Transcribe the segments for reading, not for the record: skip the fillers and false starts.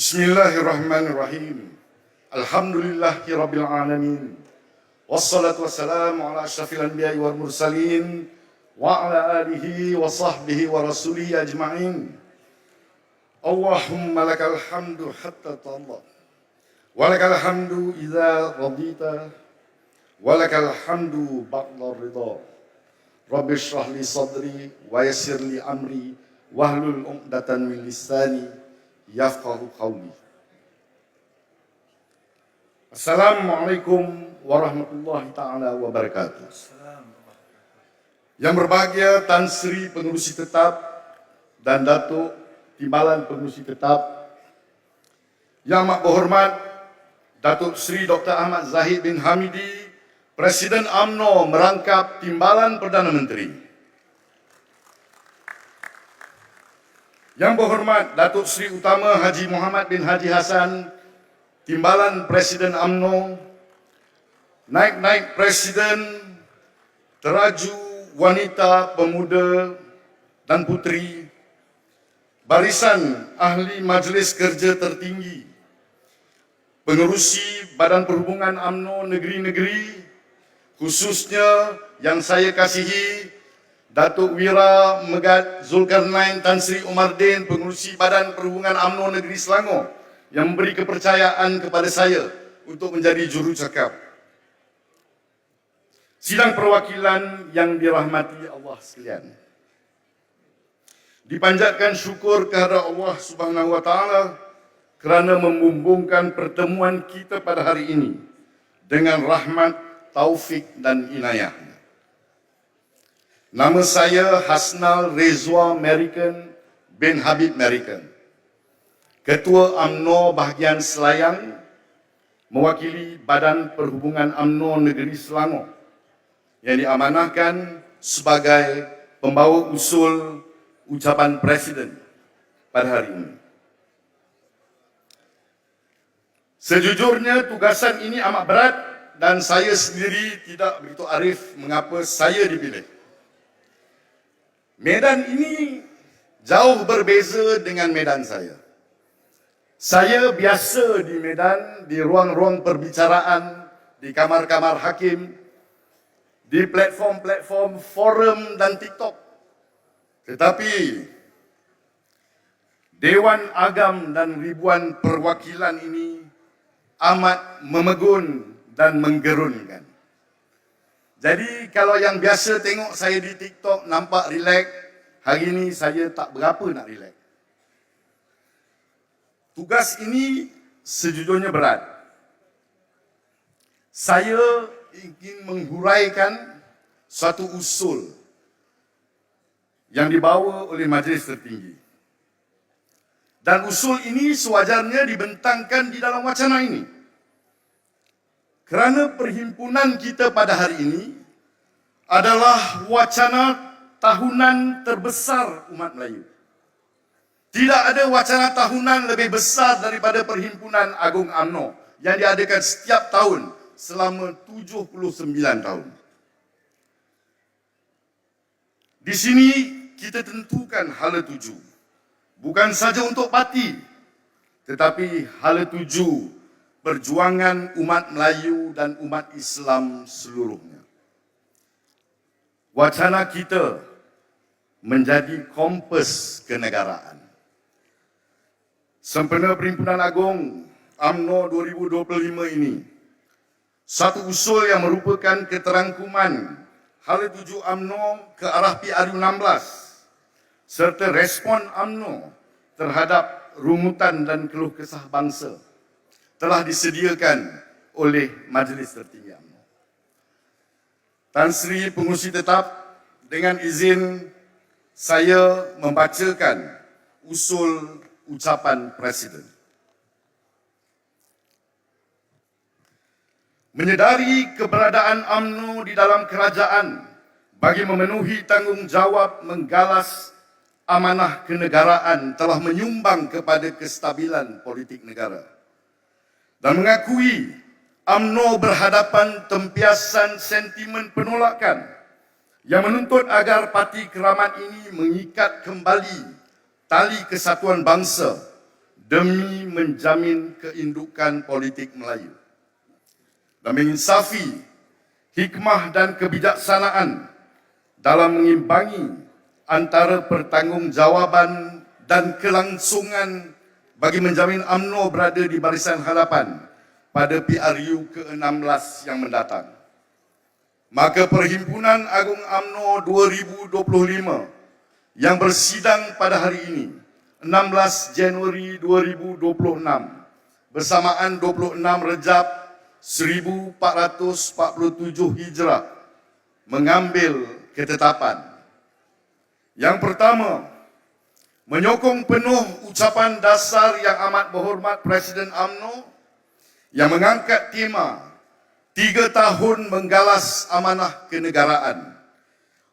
Bismillahirrahmanirrahim. Alhamdulillahirabbil alamin. Wassalatu wassalamu ala asyrafil anbiya'i wal mursalin wa ala alihi wa sahbihi wa rasulihi ajma'in. Allahumma lakal hamdu hatta tallah. Wa lakal hamdu idza radita. Wa lakal hamdu ba'da ridha. Rabbi shrah li sadri wa yassir li amri wahlul 'uqdatan min lisani yafqahu qawli. Assalamualaikum warahmatullahi taala wabarakatuh. Yang berbahagia Tan Sri Pengerusi Tetap dan Datuk Timbalan Pengerusi Tetap, yang amat berhormat Datuk Sri Dr. Ahmad Zahid bin Hamidi, Presiden UMNO merangkap Timbalan Perdana Menteri. Yang berhormat Datuk Seri Utama Haji Muhammad bin Haji Hassan, Timbalan Presiden UMNO, naib-naib Presiden, teraju wanita, pemuda dan puteri, barisan ahli Majlis Kerja Tertinggi, pengerusi Badan Perhubungan UMNO negeri-negeri, khususnya yang saya kasihi Datuk Wira Megat Zulkarnain Tan Sri Omardin, Pengerusi Badan Perhubungan UMNO Negeri Selangor, yang memberi kepercayaan kepada saya untuk menjadi jurucakap. Sidang perwakilan yang dirahmati Allah sekalian, dipanjatkan syukur kepada Allah Subhanahu wa taala kerana membumbungkan pertemuan kita pada hari ini dengan rahmat, taufik dan inayah. Nama saya Hasnal Rezwa Merican bin Habib Merican, Ketua UMNO Bahagian Selayang, mewakili Badan Perhubungan UMNO Negeri Selangor, yang diamanahkan sebagai pembawa usul ucapan Presiden pada hari ini. Sejujurnya tugasan ini amat berat dan saya sendiri tidak begitu arif mengapa saya dipilih. Medan ini jauh berbeza dengan medan saya. Saya biasa di Medan, di ruang-ruang perbicaraan, di kamar-kamar hakim, di platform-platform forum dan TikTok. Tetapi Dewan Agam dan ribuan perwakilan ini amat memegun dan menggerunkan. Jadi kalau yang biasa tengok saya di TikTok nampak rileks, hari ini saya tak berapa nak rileks. Tugas ini sejujurnya berat. Saya ingin menghuraikan satu usul yang dibawa oleh Majlis Tertinggi. Dan usul ini sewajarnya dibentangkan di dalam wacana ini. Kerana perhimpunan kita pada hari ini adalah wacana tahunan terbesar umat Melayu. Tidak ada wacana tahunan lebih besar daripada Perhimpunan Agung UMNO yang diadakan setiap tahun selama 79 tahun. Di sini kita tentukan hala tuju, bukan saja untuk parti, tetapi hala tuju perjuangan umat Melayu dan umat Islam seluruhnya. Wacana kita menjadi kompas kenegaraan. Sempena Perhimpunan Agung UMNO 2025 ini, satu usul yang merupakan keterangkuman hala tuju UMNO ke arah PRU16 serta respon UMNO terhadap rungutan dan keluh kesah bangsa telah disediakan oleh Majlis Tertinggi UMNO. Tan Sri Pengerusi Tetap, dengan izin saya membacakan usul ucapan Presiden. Menyedari keberadaan UMNO di dalam kerajaan bagi memenuhi tanggungjawab menggalas amanah kenegaraan telah menyumbang kepada kestabilan politik negara. Dan mengakui UMNO berhadapan tempiasan sentimen penolakan yang menuntut agar parti keramat ini mengikat kembali tali kesatuan bangsa demi menjamin keindukan politik Melayu dan menginsafi hikmah dan kebijaksanaan dalam mengimbangi antara pertanggungjawaban dan kelangsungan bagi menjamin UMNO berada di barisan hadapan pada PRU ke-16 yang mendatang. Maka Perhimpunan Agung UMNO 2025 yang bersidang pada hari ini, 16 Januari 2026, bersamaan 26 Rejab 1447 Hijrah, mengambil ketetapan. Yang pertama, menyokong penuh ucapan dasar yang amat berhormat Presiden UMNO yang mengangkat tema 3 tahun menggalas amanah kenegaraan.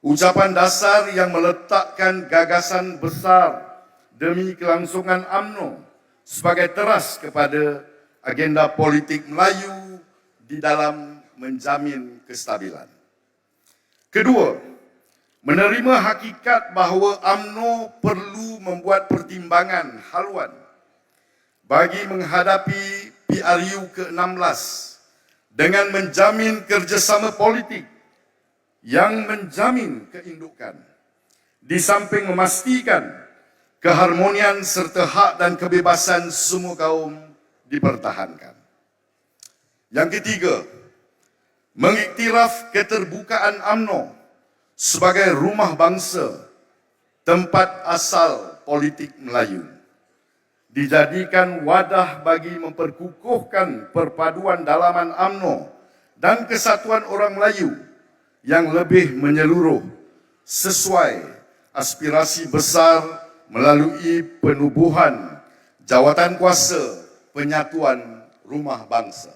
Ucapan dasar yang meletakkan gagasan besar demi kelangsungan UMNO sebagai teras kepada agenda politik Melayu di dalam menjamin kestabilan. Kedua, menerima hakikat bahawa UMNO perlu membuat pertimbangan haluan bagi menghadapi PRU ke-16 dengan menjamin kerjasama politik yang menjamin keindukan, di samping memastikan keharmonian serta hak dan kebebasan semua kaum dipertahankan. Yang ketiga, mengiktiraf keterbukaan UMNO sebagai rumah bangsa, tempat asal politik Melayu, dijadikan wadah bagi memperkukuhkan perpaduan dalaman UMNO dan kesatuan orang Melayu yang lebih menyeluruh sesuai aspirasi besar melalui penubuhan jawatan kuasa penyatuan rumah bangsa.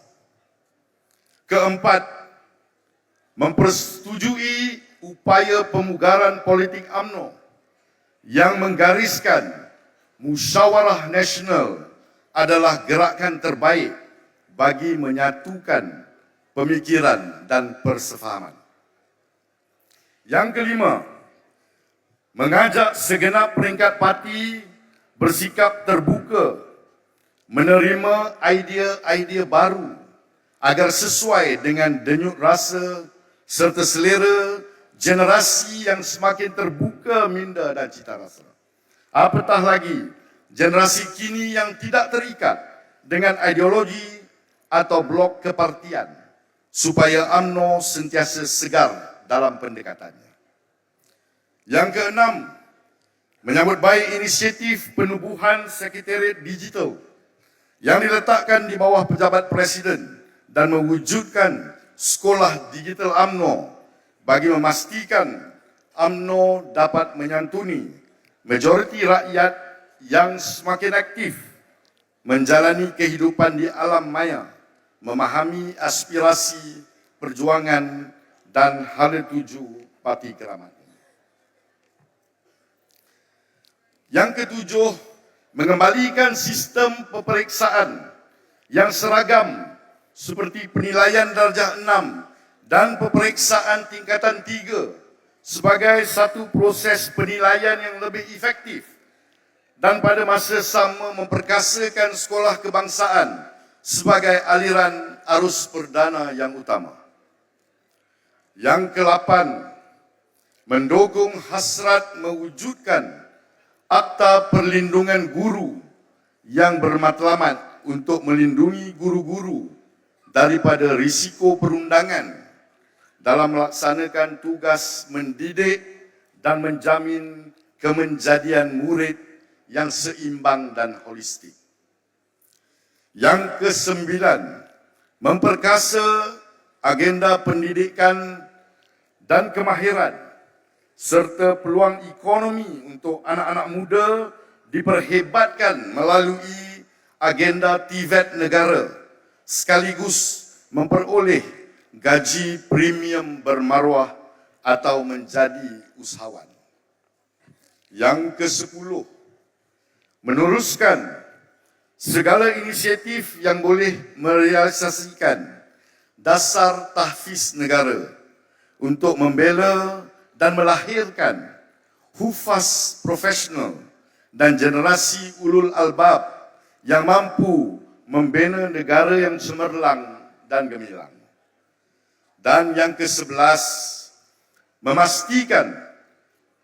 Keempat, mempersetujui upaya pemugaran politik UMNO yang menggariskan musyawarah nasional adalah gerakan terbaik bagi menyatukan pemikiran dan persefahaman. Yang kelima, mengajak segenap peringkat parti bersikap terbuka menerima idea-idea baru agar sesuai dengan denyut rasa serta selera generasi yang semakin terbuka minda dan cita rasa. Apatah lagi, generasi kini yang tidak terikat dengan ideologi atau blok kepartian, supaya UMNO sentiasa segar dalam pendekatannya. Yang keenam, menyambut baik inisiatif penubuhan Sekretariat Digital yang diletakkan di bawah pejabat Presiden dan mewujudkan Sekolah Digital UMNO bagi memastikan UMNO dapat menyantuni majoriti rakyat yang semakin aktif menjalani kehidupan di alam maya, memahami aspirasi, perjuangan dan hala tuju parti keramat. Yang ketujuh, mengembalikan sistem peperiksaan yang seragam seperti penilaian darjah 6 dan peperiksaan tingkatan 3 sebagai satu proses penilaian yang lebih efektif dan pada masa sama memperkasakan sekolah kebangsaan sebagai aliran arus perdana yang utama. Yang ke-8, mendukung hasrat mewujudkan Akta Perlindungan Guru yang bermatlamat untuk melindungi guru-guru daripada risiko perundangan dalam melaksanakan tugas mendidik dan menjamin kemenjadian murid yang seimbang dan holistik. Yang ke-9, memperkasa agenda pendidikan dan kemahiran serta peluang ekonomi untuk anak-anak muda diperhebatkan melalui agenda TVET negara sekaligus memperoleh gaji premium bermaruah atau menjadi usahawan. Yang ke-10, meneruskan segala inisiatif yang boleh merealisasikan dasar tahfiz negara untuk membela dan melahirkan hufaz profesional dan generasi ulul albab yang mampu membina negara yang cemerlang dan gemilang. Dan yang ke-11, memastikan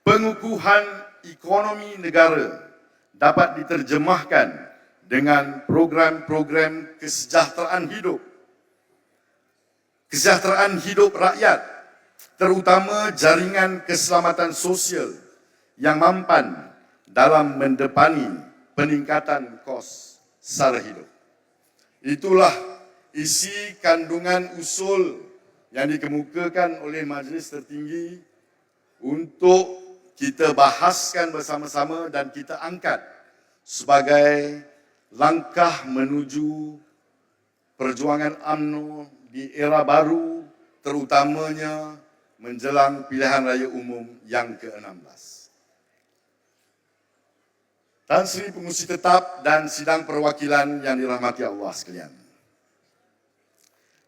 pengukuhan ekonomi negara dapat diterjemahkan dengan program-program kesejahteraan hidup rakyat, terutama jaringan keselamatan sosial yang mampan dalam mendepani peningkatan kos sara hidup. Itulah isi kandungan usul yang dikemukakan oleh Majlis Tertinggi untuk kita bahaskan bersama-sama dan kita angkat sebagai langkah menuju perjuangan UMNO di era baru, terutamanya menjelang pilihan raya umum yang ke-16. Tan Sri Pengurusi Tetap dan Sidang Perwakilan yang dirahmati Allah sekalian.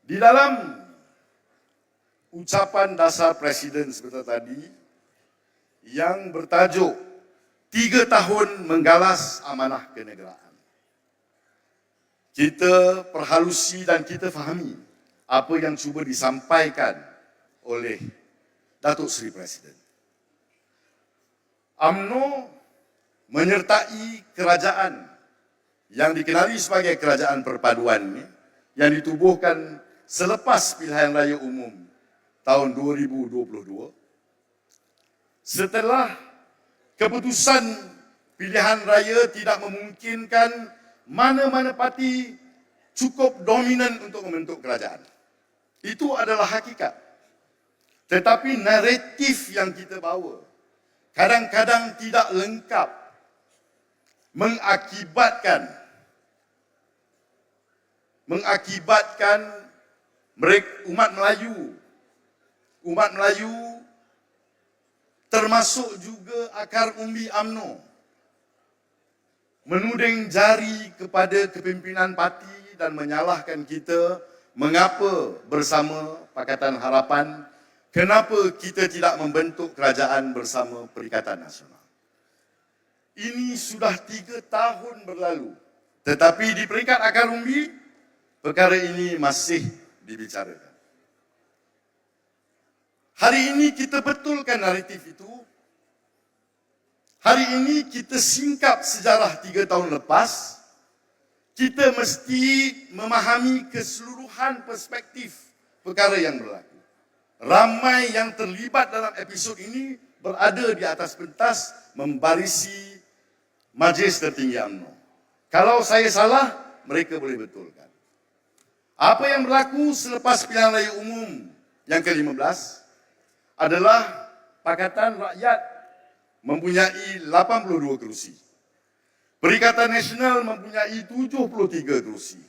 Di dalam ucapan dasar Presiden seperti tadi yang bertajuk 3 tahun menggalas amanah kenegaraan, kita perhalusi dan kita fahami apa yang cuba disampaikan oleh Datuk Seri Presiden. UMNO menyertai kerajaan yang dikenali sebagai kerajaan perpaduan ini, yang ditubuhkan selepas pilihan raya umum tahun 2022, setelah keputusan pilihan raya tidak memungkinkan mana-mana parti cukup dominan untuk membentuk kerajaan. Itu adalah hakikat. Tetapi naratif yang kita bawa kadang-kadang tidak lengkap, mengakibatkan umat Melayu termasuk juga akar umbi UMNO menuding jari kepada kepimpinan parti dan menyalahkan kita mengapa bersama Pakatan Harapan, kenapa kita tidak membentuk kerajaan bersama Perikatan Nasional. Ini sudah 3 tahun berlalu, tetapi di peringkat akar umbi, perkara ini masih dibicarakan. Hari ini kita betulkan naratif itu. Hari ini kita singkap sejarah 3 tahun lepas. Kita mesti memahami keseluruhan perspektif perkara yang berlaku. Ramai yang terlibat dalam episod ini berada di atas pentas membarisi Majlis Tertinggi UMNO. Kalau saya salah, mereka boleh betulkan. Apa yang berlaku selepas pilihan raya umum yang ke-15 adalah Pakatan Rakyat mempunyai 82 kerusi. Perikatan Nasional mempunyai 73 kerusi.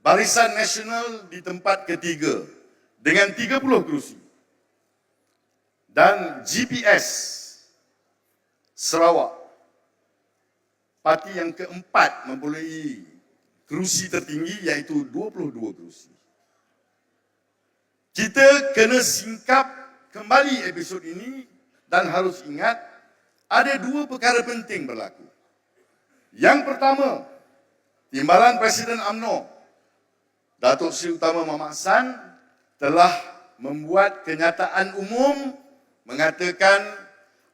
Barisan Nasional di tempat ketiga dengan 30 kerusi. Dan GPS Sarawak, parti yang keempat mempunyai kerusi tertinggi iaitu 22 kerusi. Kita kena singkap kembali episod ini dan harus ingat ada 2 perkara penting berlaku. Yang pertama, Timbalan Presiden UMNO Datuk Seri Utama Mahmat Hassan telah membuat kenyataan umum mengatakan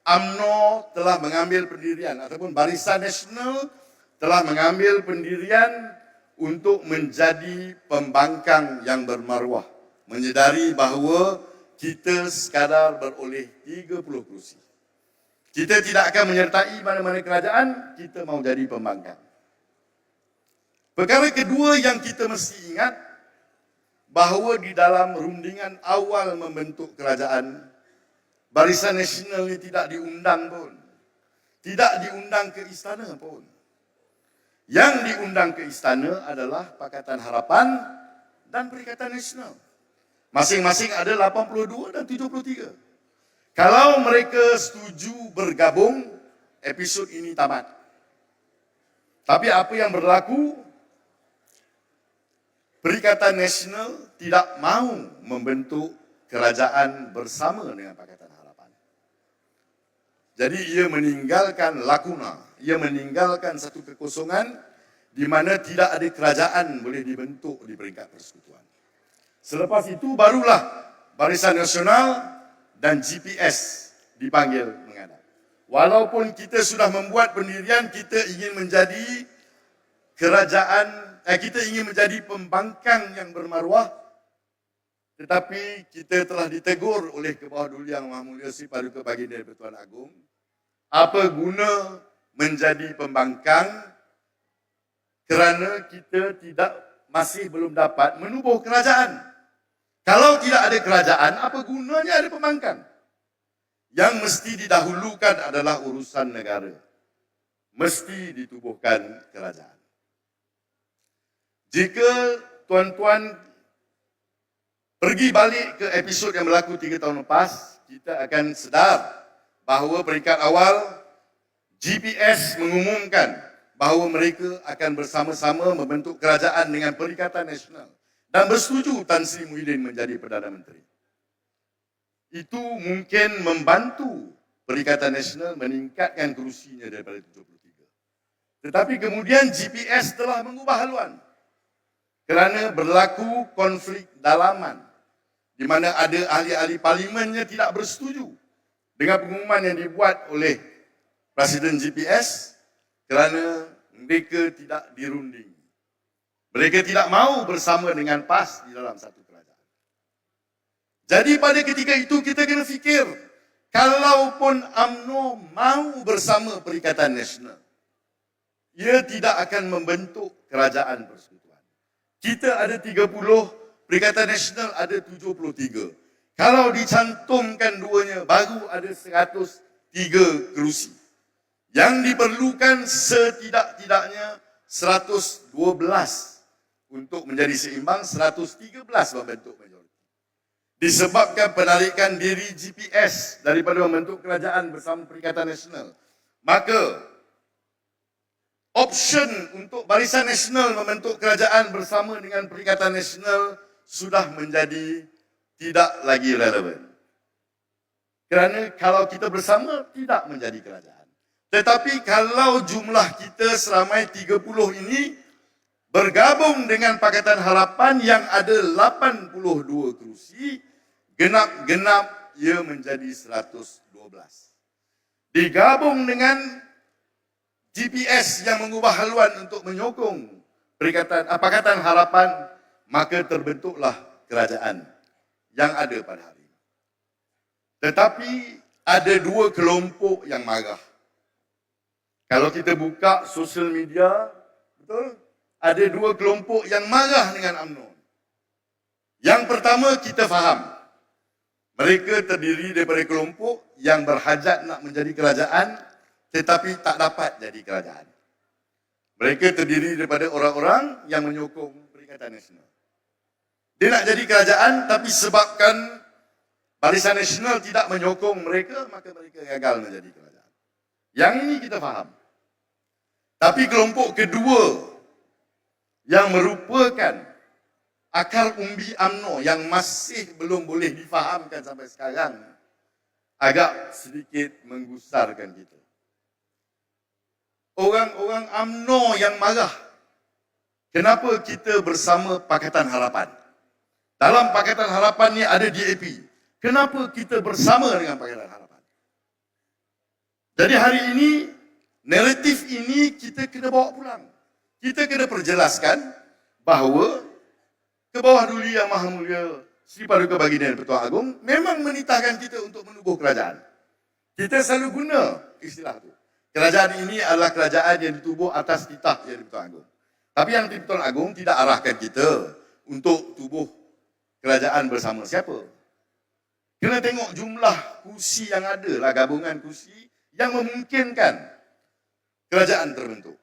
UMNO telah mengambil pendirian ataupun Barisan Nasional telah mengambil pendirian untuk menjadi pembangkang yang bermaruah, menyedari bahawa kita sekadar beroleh 30 kerusi. Kita tidak akan menyertai mana-mana kerajaan, kita mahu jadi pembangkang. Perkara kedua yang kita mesti ingat, bahawa di dalam rundingan awal membentuk kerajaan, Barisan Nasional ini tidak diundang pun. Tidak diundang ke istana pun. Yang diundang ke istana adalah Pakatan Harapan dan Perikatan Nasional. Masing-masing ada 82 dan 73. Kalau mereka setuju bergabung, episod ini tamat. Tapi apa yang berlaku? Perikatan Nasional tidak mahu membentuk kerajaan bersama dengan Pakatan Harapan. Jadi ia meninggalkan lakuna, ia meninggalkan satu kekosongan di mana tidak ada kerajaan boleh dibentuk di peringkat persekutuan. Selepas itu barulah Barisan Nasional dan GPS dipanggil menghadap. Walaupun kita sudah membuat pendirian, kita ingin menjadi kita ingin menjadi pembangkang yang bermaruah, tetapi kita telah ditegur oleh Kebawah Duli Yang Maha Mulia Sri Paduka Baginda Pertuan Agong, apa guna menjadi pembangkang kerana kita masih belum dapat menubuh kerajaan. Kalau tidak ada kerajaan, apa gunanya ada pembangkang? Yang mesti didahulukan adalah urusan negara. Mesti ditubuhkan kerajaan. Jika tuan-tuan pergi balik ke episod yang berlaku 3 tahun lepas, kita akan sedar bahawa peringkat awal GPS mengumumkan bahawa mereka akan bersama-sama membentuk kerajaan dengan Perikatan Nasional dan bersetuju Tan Sri Muhyiddin menjadi Perdana Menteri. Itu mungkin membantu Perikatan Nasional meningkatkan kerusinya daripada 73. Tetapi kemudian GPS telah mengubah haluan kerana berlaku konflik dalaman di mana ada ahli-ahli parlimennya tidak bersetuju dengan pengumuman yang dibuat oleh Presiden GPS kerana mereka tidak dirunding. Mereka tidak mahu bersama dengan PAS di dalam satu kerajaan. Jadi pada ketika itu kita kena fikir, kalaupun UMNO mahu bersama Perikatan Nasional, ia tidak akan membentuk kerajaan persekutuan. Kita ada 30, Perikatan Nasional ada 73. Kalau dicantumkan duanya, baru ada 103 kerusi. Yang diperlukan setidak-tidaknya 112 untuk menjadi seimbang, 113 membentuk majoriti. Disebabkan penarikan diri GPS daripada membentuk kerajaan bersama Perikatan Nasional, maka option untuk Barisan Nasional membentuk kerajaan bersama dengan Perikatan Nasional sudah menjadi tidak lagi relevan. Kerana kalau kita bersama tidak menjadi kerajaan. Tetapi kalau jumlah kita seramai 30 ini bergabung dengan Pakatan Harapan yang ada 82 kerusi, genap-genap ia menjadi 112. Digabung dengan GPS yang mengubah haluan untuk menyokong Pakatan Harapan, maka terbentuklah kerajaan yang ada pada hari ini. Tetapi ada dua kelompok yang marah. Kalau kita buka sosial media, betul? Ada dua kelompok yang marah dengan UMNO. Yang pertama kita faham. Mereka terdiri daripada kelompok yang berhajat nak menjadi kerajaan tetapi tak dapat jadi kerajaan. Mereka terdiri daripada orang-orang yang menyokong Perikatan Nasional. Dia nak jadi kerajaan tapi sebabkan Barisan Nasional tidak menyokong mereka, maka mereka gagal menjadi kerajaan. Yang ini kita faham. Tapi kelompok kedua yang merupakan akar umbi UMNO yang masih belum boleh difahamkan sampai sekarang agak sedikit menggusarkan kita. Orang-orang UMNO yang marah, kenapa kita bersama Pakatan Harapan? Dalam Pakatan Harapan ni ada DAP. Kenapa kita bersama dengan Pakatan Harapan? Jadi hari ini, naratif ini kita kena bawa pulang. Kita kena perjelaskan bahawa Kebawah Duli Yang Maha Mulia Sri Paduka Baginda Pertuan Agong memang menitahkan kita untuk menubuh kerajaan. Kita selalu guna istilah itu. Kerajaan ini adalah kerajaan yang ditubuh atas titah Yang di-Pertuan Agong. Tapi Yang di-Pertuan Agong tidak arahkan kita untuk tubuh kerajaan bersama siapa. Kena tengok jumlah kursi yang ada lah, gabungan kursi yang memungkinkan kerajaan terbentuk.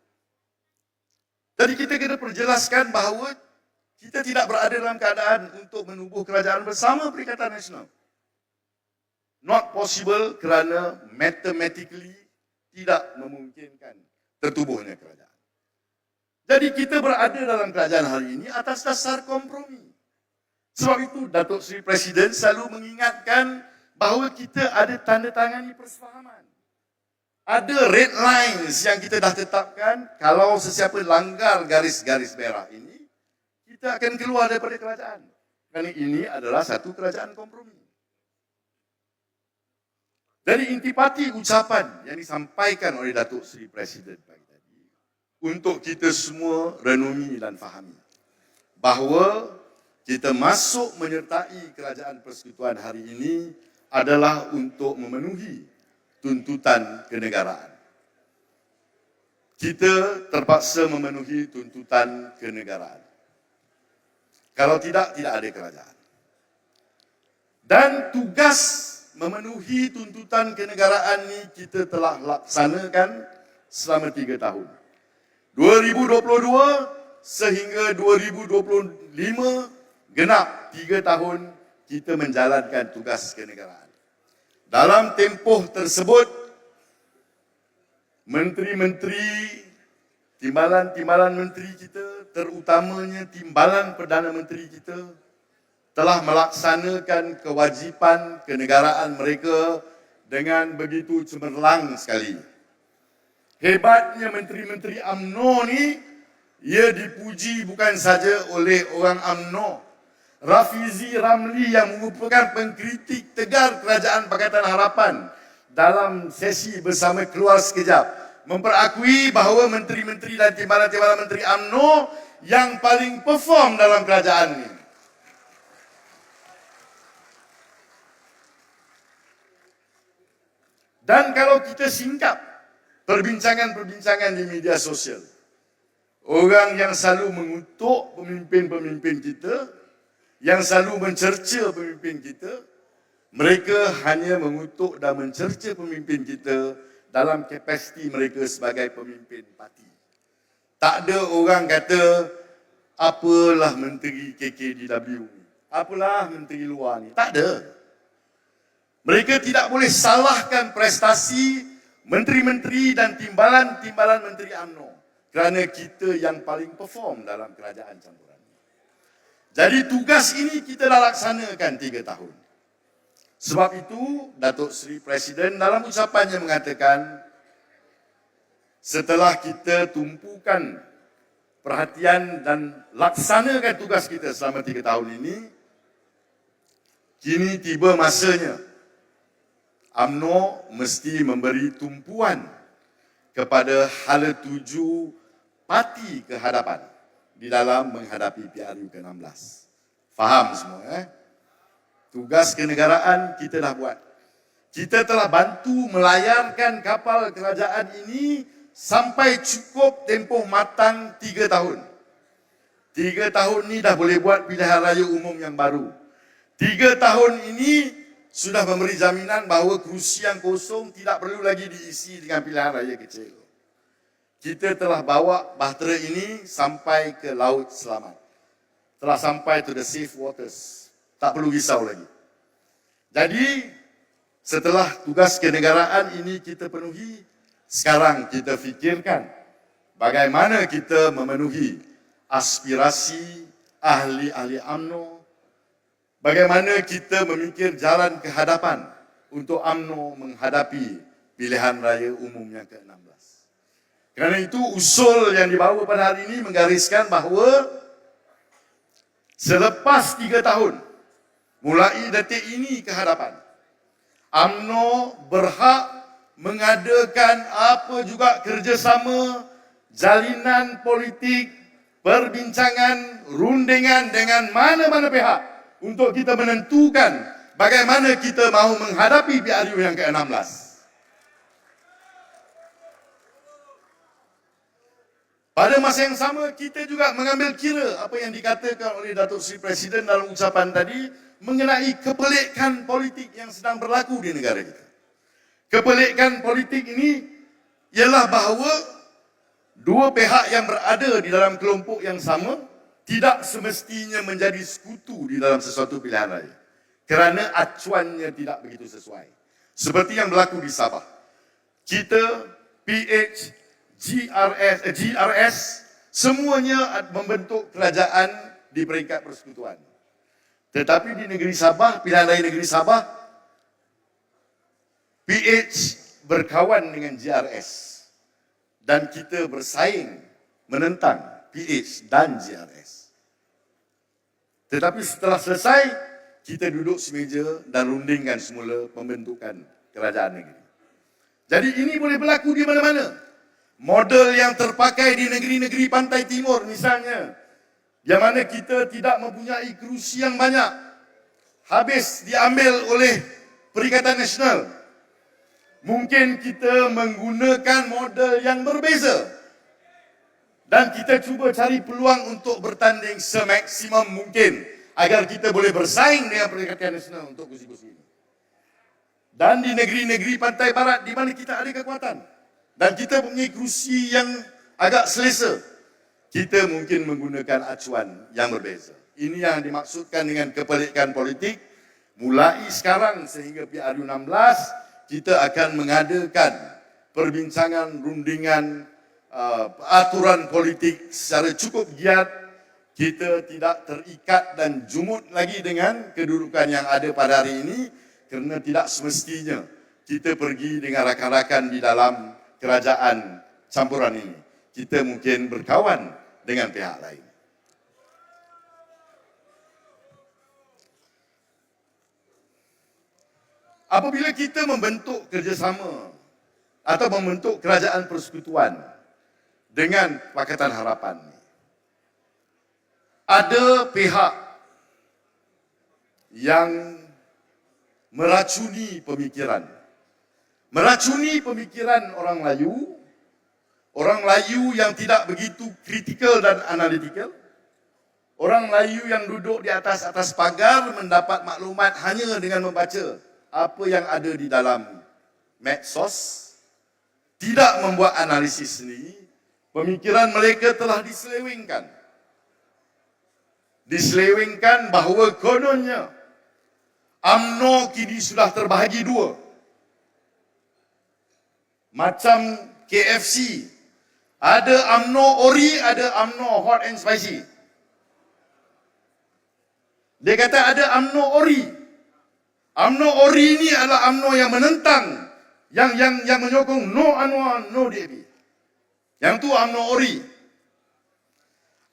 Jadi kita kena perjelaskan bahawa kita tidak berada dalam keadaan untuk menubuh kerajaan bersama Perikatan Nasional. Not possible kerana mathematically tidak memungkinkan tertubuhnya kerajaan. Jadi kita berada dalam kerajaan hari ini atas dasar kompromi. Sebab itu Datuk Seri Presiden selalu mengingatkan bahawa kita ada tanda tangani persefahaman. ada red lines yang kita dah tetapkan. Kalau sesiapa langgar garis-garis merah ini, kita akan keluar daripada kerajaan. Kerana ini adalah satu kerajaan kompromi. Dari intipati ucapan yang disampaikan oleh Datuk Seri Presiden pagi tadi, untuk kita semua renungi dan fahami bahawa kita masuk menyertai kerajaan persekutuan hari ini adalah untuk memenuhi tuntutan kenegaraan. Kita terpaksa memenuhi tuntutan kenegaraan. Kalau tidak, tidak ada kerajaan. Dan tugas memenuhi tuntutan kenegaraan ini kita telah laksanakan selama 3 tahun. 2022 sehingga 2025 genap 3 tahun kita menjalankan tugas kenegaraan. Dalam tempoh tersebut, menteri-menteri, timbalan-timbalan menteri kita, terutamanya timbalan Perdana Menteri kita, telah melaksanakan kewajipan kenegaraan mereka dengan begitu cemerlang sekali. Hebatnya menteri-menteri UMNO ni, ia dipuji bukan saja oleh orang UMNO. Rafizi Ramli yang merupakan pengkritik tegar Kerajaan Pakatan Harapan dalam sesi bersama Keluar Sekejap memperakui bahawa menteri-menteri dan timbalan-timbalan menteri UMNO yang paling perform dalam kerajaan ini. Dan kalau kita singkap perbincangan-perbincangan di media sosial, orang yang selalu mengutuk pemimpin-pemimpin kita, yang selalu mencerca pemimpin kita, mereka hanya mengutuk dan mencerca pemimpin kita dalam kapasiti mereka sebagai pemimpin parti. Tak ada orang kata, apalah menteri KKDW, apalah menteri luar ni. Tak ada. Mereka tidak boleh salahkan prestasi menteri-menteri dan timbalan-timbalan menteri UMNO kerana kita yang paling perform dalam kerajaan campuran. Jadi tugas ini kita dah laksanakan 3 tahun. Sebab itu Datuk Seri Presiden dalam ucapannya mengatakan, setelah kita tumpukan perhatian dan laksanakan tugas kita selama 3 tahun ini, kini tiba masanya UMNO mesti memberi tumpuan kepada hala tuju parti ke hadapan di dalam menghadapi PRU ke-16. Faham semua, Tugas kenegaraan kita dah buat. Kita telah bantu melayarkan kapal kerajaan ini sampai cukup tempoh matang 3 tahun. 3 tahun ni dah boleh buat pilihan raya umum yang baru. 3 tahun ini sudah memberi jaminan bahawa kerusi yang kosong tidak perlu lagi diisi dengan pilihan raya kecil. Kita telah bawa bahtera ini sampai ke laut selamat. Telah sampai to the safe waters. Tak perlu risau lagi. Jadi, setelah tugas kenegaraan ini kita penuhi, sekarang kita fikirkan bagaimana kita memenuhi aspirasi ahli-ahli UMNO, bagaimana kita memikir jalan ke hadapan untuk UMNO menghadapi pilihan raya umum yang ke-16. Kerana itu usul yang dibawa pada hari ini menggariskan bahawa selepas 3 tahun, mulai detik ini ke hadapan, UMNO berhak mengadakan apa juga kerjasama, jalinan politik, perbincangan, rundingan dengan mana-mana pihak untuk kita menentukan bagaimana kita mahu menghadapi PRU yang ke-16. Pada masa yang sama, kita juga mengambil kira apa yang dikatakan oleh Datuk Seri Presiden dalam ucapan tadi mengenai kepelikan politik yang sedang berlaku di negara kita. Kepelikan politik ini ialah bahawa dua pihak yang berada di dalam kelompok yang sama tidak semestinya menjadi sekutu di dalam sesuatu pilihan raya. Kerana acuannya tidak begitu sesuai. Seperti yang berlaku di Sabah. Kita, PH, GRS, semuanya membentuk kerajaan di peringkat persekutuan. Tetapi di negeri Sabah, pilihan raya negeri Sabah, PH berkawan dengan GRS dan kita bersaing menentang PH dan GRS. Tetapi setelah selesai, kita duduk semeja dan rundingkan semula pembentukan kerajaan negeri. Jadi ini boleh berlaku di mana-mana. Model yang terpakai di negeri-negeri pantai timur misalnya, yang mana kita tidak mempunyai kerusi yang banyak, habis diambil oleh Perikatan Nasional. Mungkin kita menggunakan model yang berbeza dan kita cuba cari peluang untuk bertanding semaksimum mungkin agar kita boleh bersaing dengan Perikatan Nasional untuk kursi-kursi ini. Dan di negeri-negeri pantai barat di mana kita ada kekuatan dan kita mempunyai kerusi yang agak selesa, kita mungkin menggunakan acuan yang berbeza. Ini yang dimaksudkan dengan kepelikan politik. Mulai sekarang sehingga PRU16, kita akan mengadakan perbincangan, rundingan, aturan politik secara cukup giat. Kita tidak terikat dan jumut lagi dengan kedudukan yang ada pada hari ini, kerana tidak semestinya kita pergi dengan rakan-rakan di dalam kerajaan campuran ini. Kita mungkin berkawan dengan pihak lain. Apabila kita membentuk kerjasama atau membentuk kerajaan persekutuan dengan Pakatan Harapan, ada pihak yang meracuni pemikiran. Meracuni pemikiran orang Melayu yang tidak begitu kritikal dan analitikal, orang Melayu yang duduk di atas pagar mendapat maklumat hanya dengan membaca apa yang ada di dalam medsos, tidak membuat analisis sendiri. Pemikiran mereka telah diselewengkan bahawa kononnya UMNO kini sudah terbahagi dua. Macam KFC, ada UMNO Ori, ada UMNO Hot and Spicy. Dia kata ada UMNO Ori. UMNO Ori ini adalah UMNO yang menentang, yang menyokong no Anwar, no DAP. Yang tu UMNO Ori.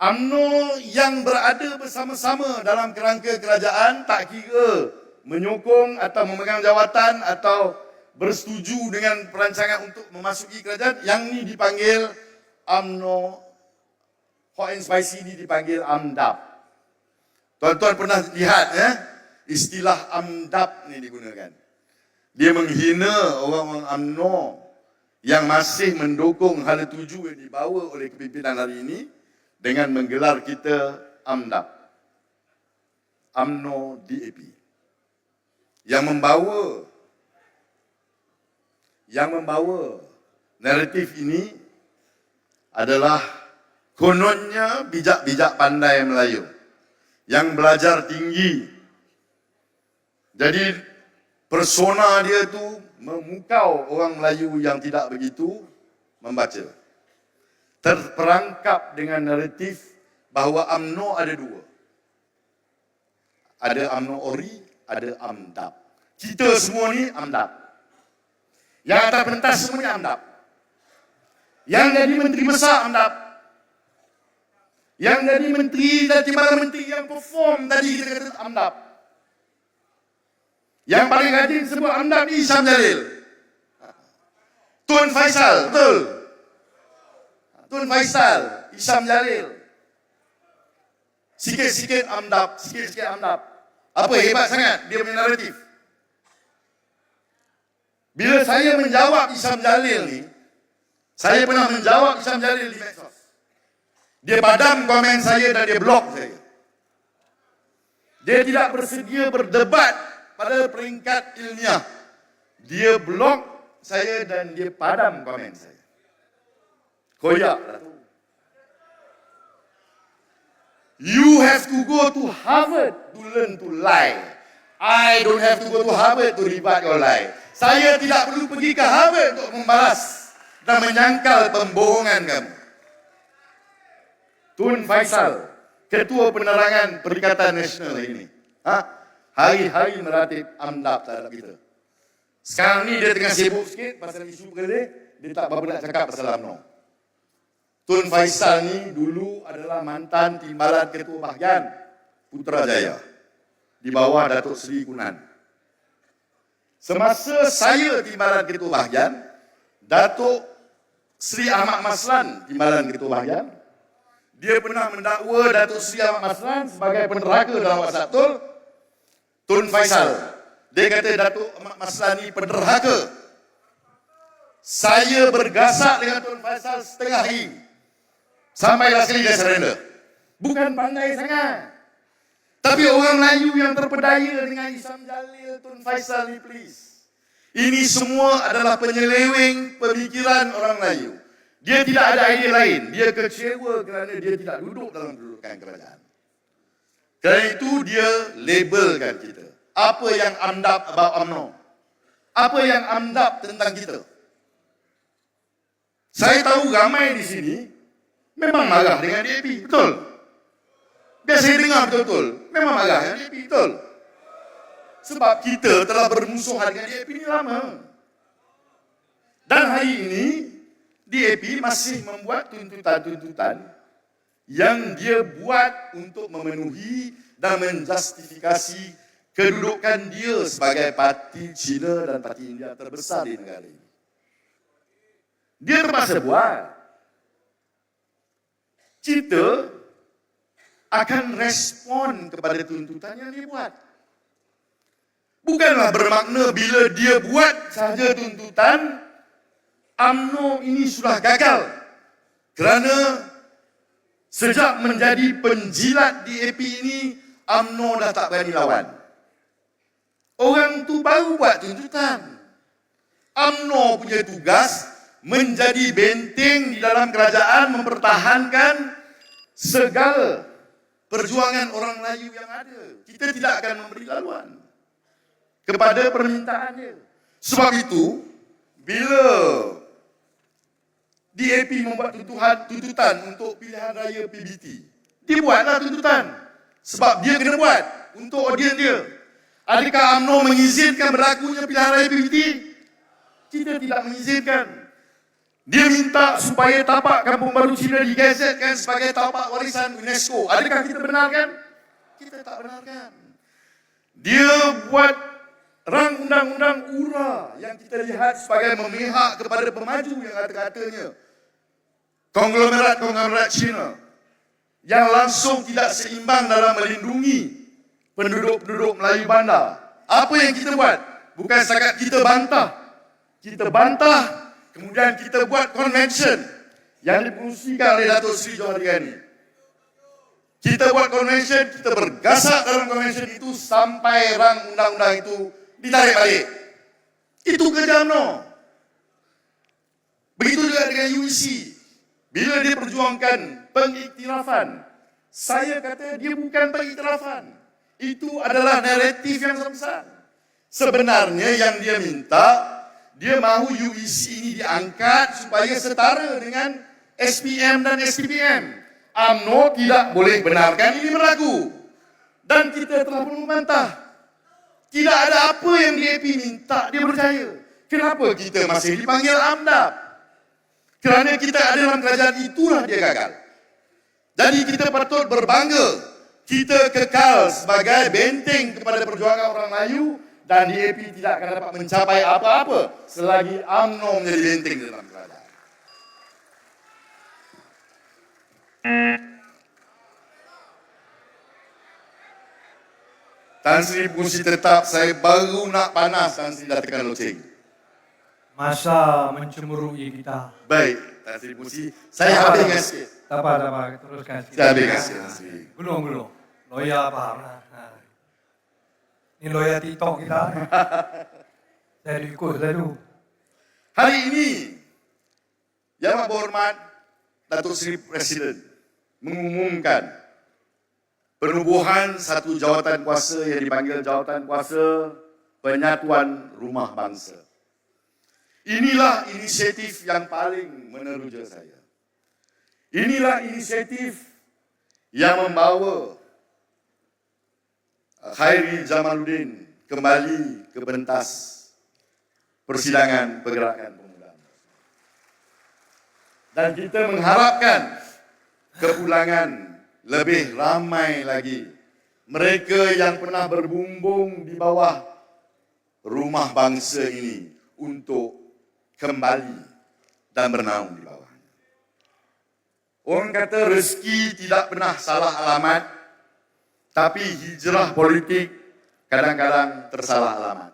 UMNO yang berada bersama-sama dalam kerangka kerajaan, tak kira menyokong atau memegang jawatan atau bersetuju dengan perancangan untuk memasuki kerajaan, yang ni dipanggil UMNO Hot and Spicy, ni dipanggil AMDAP. Tuan-tuan pernah lihat istilah AMDAP ni digunakan. Dia menghina orang-orang UMNO yang masih mendukung hala tuju yang dibawa oleh kepimpinan hari ini dengan menggelar kita AMDAP, UMNO DAP. Yang membawa naratif ini adalah kononnya bijak-bijak pandai Melayu yang belajar tinggi. Jadi persona dia tu memukau orang Melayu yang tidak begitu membaca. Terperangkap dengan naratif bahawa UMNO ada dua. Ada UMNO Ori, ada AMDAP. Kita semua ni AMDAP. Yang atas pentas semuanya AMDAP. Yang jadi menteri besar AMDAP. Yang jadi menteri dan timbalan menteri yang perform tadi kita kata AMDAP. Yang paling rajin sebut AMDAP ni Isham Jalil. Tun Faisal, betul? Tun Faisal, Isham Jalil. Sikit-sikit AMDAP, sikit-sikit AMDAP. Apa hebat sangat dia punya naratif. Bila saya menjawab Isham Jalil ni, saya pernah menjawab Isham Jalil di medsos. Dia padam komen saya dan dia blok saya. Dia tidak bersedia berdebat pada peringkat ilmiah. Dia blok saya dan dia padam komen saya. Koyak lah tu. You have to go to Harvard to learn to lie. I don't have to go to Harvard to rebut your lie. Saya tidak perlu pergi ke Harvard untuk membalas dan menyangkal pembohongan kamu. Tun Faisal, Ketua Penerangan Perikatan Nasional ini, hari-hari meratip AMDAP terhadap kita. Sekarang ni dia tengah sibuk sikit pasal isu perkara dia tak berapa nak cakap pasal UMNO. Tun Faisal ni dulu adalah mantan timbalan ketua bahagian Putrajaya di bawah Datuk Seri Kunan. Semasa saya timbalan ketua bahagian, Datuk Seri Ahmad Maslan timbalan ketua bahagian, dia pernah mendakwa Datuk Seri Ahmad Maslan sebagai penderhaka dalam WhatsApp Tun Faisal. Dia kata Datuk Ahmad Maslan ni penderhaka. Saya bergasak dengan Tun Faisal setengah hari. Sampailah sekali dia surrender. Bukan pandai sangat. Tapi orang Melayu yang terpedaya dengan Isam Jalil, Tun Faisal ni please. Ini semua adalah penyeleweng pemikiran orang Melayu. Dia tidak ada idea lain. Dia kecewa kerana dia tidak duduk dalam kedudukan kerajaan. Kerana itu dia labelkan kita. Apa yang amdap about UMNO? Apa yang amdap tentang kita? Saya tahu ramai di sini memang marah dengan DAP, betul? Biar saya dengar betul-betul, memang marah dengan DAP, betul? Sebab kita telah bermusuhan dengan DAP ini lama. Dan hari ini, DAP masih membuat tuntutan-tuntutan yang dia buat untuk memenuhi dan menjustifikasi kedudukan dia sebagai parti Cina dan parti India terbesar di negara ini. Dia terpaksa buat. Kita akan respon kepada tuntutan yang dia buat. Bukanlah bermakna bila dia buat sahaja tuntutan, UMNO ini sudah gagal. Kerana sejak menjadi penjilat DAP ini, UMNO dah tak berani lawan. Orang tu baru buat tuntutan. UMNO punya tugas menjadi benteng di dalam kerajaan mempertahankan segala perjuangan orang Melayu yang ada. Kita tidak akan memberi laluan kepada permintaannya. Sebab itu, bila DAP membuat tuntutan untuk pilihan raya PBT, dia buatlah tuntutan. Sebab dia kena buat untuk audien dia. Adakah UMNO mengizinkan berlakunya pilihan raya PBT? Kita tidak mengizinkan. Dia minta supaya tapak Kampung Baru Cina digazetkan sebagai tapak warisan UNESCO. Adakah kita benarkan? Kita tak benarkan. Dia buat rang undang-undang URA yang kita lihat sebagai memihak kepada pemaju yang kata-katanya konglomerat Cina yang langsung tidak seimbang dalam melindungi penduduk-penduduk Melayu bandar. Apa yang kita buat? Bukan setakat kita bantah. Kita bantah, kemudian kita buat convention yang dipengerusikan oleh Datuk Seri Johari Gani. Kita buat convention, kita bergasak dalam convention itu sampai rang undang-undang itu ditarik balik. Itu kerja UMNO. Begitu juga dengan UEC. Bila dia perjuangkan pengiktirafan, saya kata dia bukan pengiktirafan. Itu adalah naratif yang besar. Sebenarnya yang dia minta, dia mahu UEC ini diangkat supaya setara dengan SPM dan SPPM. UMNO tidak boleh benarkan ini berlaku. Dan kita telah pun membantah. Tidak ada apa yang DAP minta, dia percaya. Kenapa kita masih dipanggil AMDAP? Kerana kita ada dalam kerajaan itulah dia gagal. Jadi kita patut berbangga. Kita kekal sebagai benteng kepada perjuangan orang Melayu dan DAP tidak akan dapat mencapai apa-apa selagi UMNO menjadi benteng dalam kerajaan. Tan Sri Pengerusi Tetap, saya baru nak panas Tan Sri dah tekan loceng. Masa mencemburui kita. Baik, Tan Sri Pengerusi, saya habiskan sikit. Tak apa, teruskan sikit. Saya habiskan sikit, Tan Sri. Belum. Loya paham lah. Ini loya TikTok kita. Saya ikut selalu. Hari ini, Yang Amat Berhormat Datuk Seri Presiden mengumumkan penubuhan satu jawatan kuasa yang dipanggil Jawatan Kuasa Penyatuan Rumah Bangsa. Inilah inisiatif yang paling meneruja saya. Inilah inisiatif yang membawa Khairi Jamaluddin kembali ke pentas persidangan pergerakan pemuda. Dan kita mengharapkan kepulangan lebih ramai lagi mereka yang pernah berbumbung di bawah rumah bangsa ini untuk kembali dan bernaung di bawahnya. Orang kata rezeki tidak pernah salah alamat, tapi hijrah politik kadang-kadang tersalah alamat.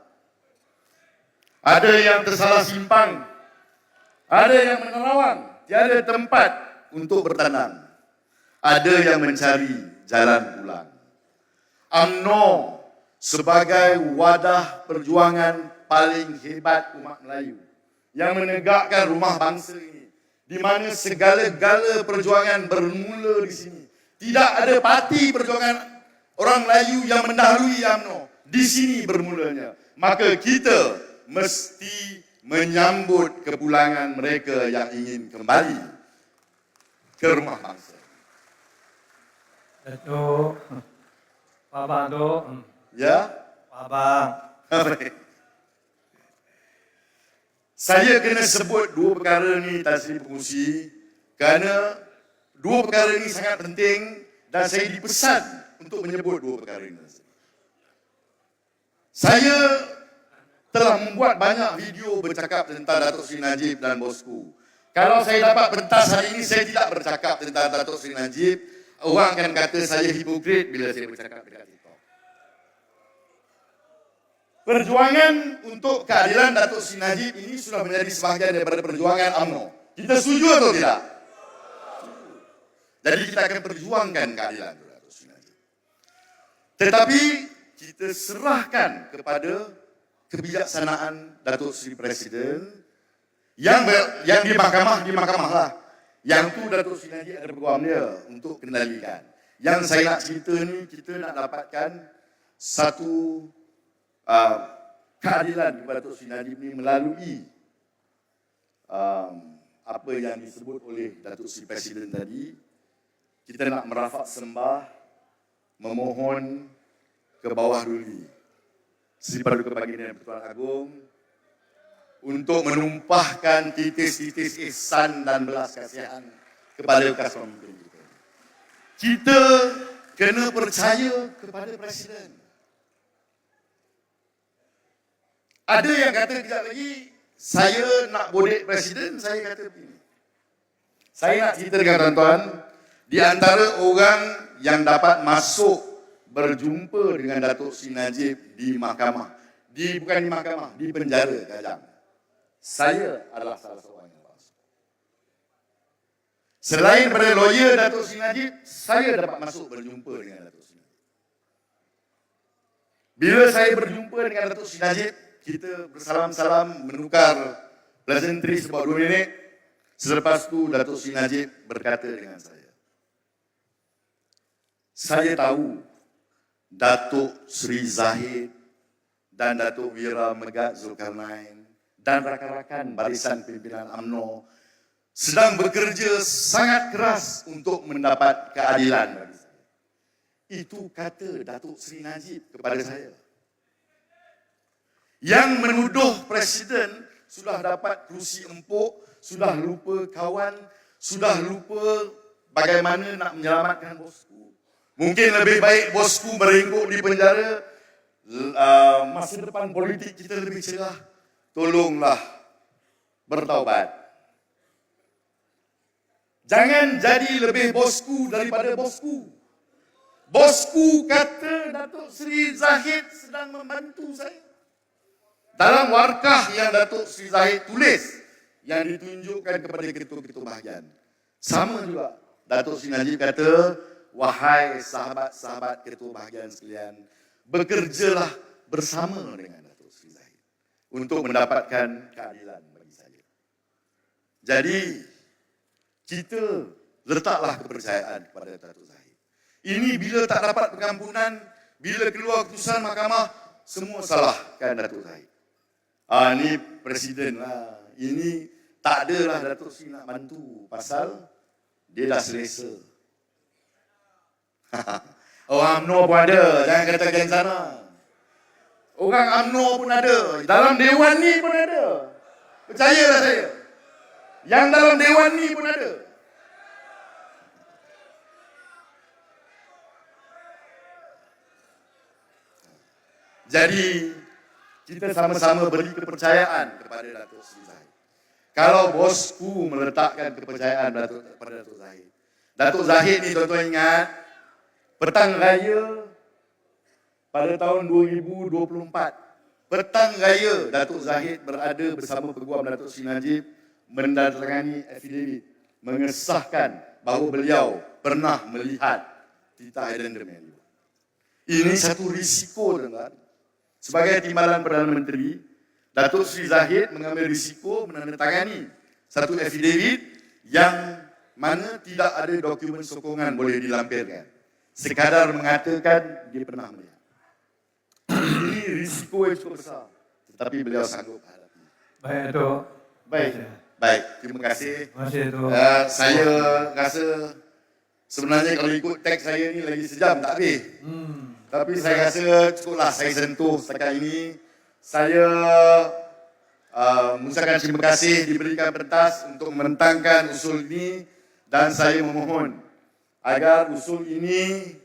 Ada yang tersalah simpang, ada yang menerawang, tiada tempat untuk bertanam. Ada yang mencari jalan pulang. UMNO sebagai wadah perjuangan paling hebat umat Melayu yang menegakkan rumah bangsa ini, di mana segala-gala perjuangan bermula di sini. Tidak ada parti perjuangan orang Melayu yang mendahului UMNO. Di sini bermulanya. Maka kita mesti menyambut kepulangan mereka yang ingin kembali ke rumah bangsa. Datuk, Pak Abang tu. Ya? Pak Abang. Saya kena sebut dua perkara ni Tan Sri Pengerusi kerana dua perkara ini sangat penting dan saya dipesan untuk menyebut dua perkara ini. Saya telah membuat banyak video bercakap tentang Datuk Seri Najib dan bosku. Kalau saya dapat pentas hari ini, saya tidak bercakap tentang Datuk Seri Najib. Orang akan kata saya hipokrit bila saya bercakap dekat TikTok. Perjuangan untuk keadilan Datuk Seri Najib ini sudah menjadi sebahagian daripada perjuangan UMNO. Kita setuju atau tidak? Jadi kita akan perjuangkan keadilan Datuk Seri Najib. Tetapi kita serahkan kepada kebijaksanaan Datuk Seri Presiden yang di mahkamah lah. Yang tu Datuk Seri Najib ada peguam dia untuk kendalikan. Yang saya nak cerita ni, kita nak dapatkan satu keadilan kepada Datuk Seri Najib ni melalui apa yang disebut oleh Datuk Seri Presiden tadi. Kita nak merafak sembah, memohon ke bawah duli Seri Paduka Baginda Pertuan Agong untuk menumpahkan titis-titis ihsan dan belas kasihan kepada bekas pemimpin kita. Kita kena percaya kepada Presiden. Ada yang kata kejap lagi, saya nak bodek Presiden, saya kata begini. Saya nak cerita dengan tuan-tuan, di antara orang yang dapat masuk berjumpa dengan Datuk Seri Najib di mahkamah, bukan di mahkamah, di penjara Kajang. Saya adalah salah seorang yang masuk. Selain daripada lawyer Datuk Seri Najib, saya dapat masuk berjumpa dengan Datuk Seri Najib. Bila saya berjumpa dengan Datuk Seri Najib, kita bersalam-salam, menukar pleasantry sebab 2 minit. Selepas tu Datuk Seri Najib berkata dengan saya tahu Datuk Seri Zahid dan Datuk Wira Megat Zulkarnain dan rakan-rakan barisan pimpinan UMNO sedang bekerja sangat keras untuk mendapat keadilan bagi saya. Itu kata Datuk Seri Najib kepada saya. Yang menuduh Presiden sudah dapat kerusi empuk, sudah lupa kawan, sudah lupa bagaimana nak menyelamatkan bosku. Mungkin lebih baik bosku meringkuk di penjara, masa depan politik kita lebih cerah. Tolonglah bertaubat. Jangan jadi lebih bosku daripada bosku. Bosku kata Datuk Seri Zahid sedang membantu saya. Dalam warkah yang Datuk Seri Zahid tulis, yang ditunjukkan kepada ketua-ketua bahagian. Sama juga Datuk Seri Najib kata, wahai sahabat-sahabat ketua bahagian sekalian, bekerjalah bersama dengan Datuk Seri Zahid untuk mendapatkan keadilan bagi saya. Jadi, kita letaklah kepercayaan kepada Datuk Zahid. Ini bila tak dapat pengampunan, bila keluar keputusan mahkamah, semua salahkan Datuk Zahid. Ini Presiden lah. Ini tak adalah Datuk Seri nak bantu pasal dia dah selesa. Orang UMNO pun ada, jangan katakan sana. Orang UMNO pun ada. Dalam Dewan ni pun ada. Percayalah saya. Yang dalam Dewan ni pun ada. Jadi, kita sama-sama beri kepercayaan kepada Datuk Seri Zahid. Kalau bosku meletakkan kepercayaan kepada Datuk Zahid. Datuk Zahid ni tuan-tuan ingat, petang raya pada tahun 2024. Petang raya Datuk Zahid berada bersama Peguam Datuk Seri Najib menandatangani affidavit mengesahkan bahawa beliau pernah melihat titah addendum yang dibuat. Ini satu risiko, tuan-tuan. Sebagai timbalan Perdana Menteri, Datuk Seri Zahid mengambil risiko menandatangani satu affidavit yang mana tidak ada dokumen sokongan boleh dilampirkan. Sekadar mengatakan dia pernah melihat. Ini risiko yang cukup besar. Tetapi beliau sanggup hadapi. Baik, Datuk. Baik. Terima kasih. Terima kasih, Datuk. Saya rasa sebenarnya kalau ikut teks saya ni lagi sejam tak habis. Tapi saya rasa cukuplah saya sentuh setakat ini. Saya mengucapkan terima kasih diberikan pentas untuk membentangkan usul ini dan saya memohon agar usul ini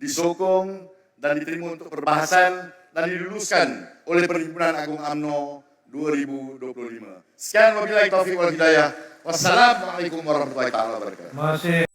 disokong dan diterima untuk perbahasan dan diluluskan oleh Perhimpunan Agung UMNO 2025. Sekian wabillahi taufiq wal hidayah. Wassalamualaikum warahmatullahi wabarakatuh. Terima kasih.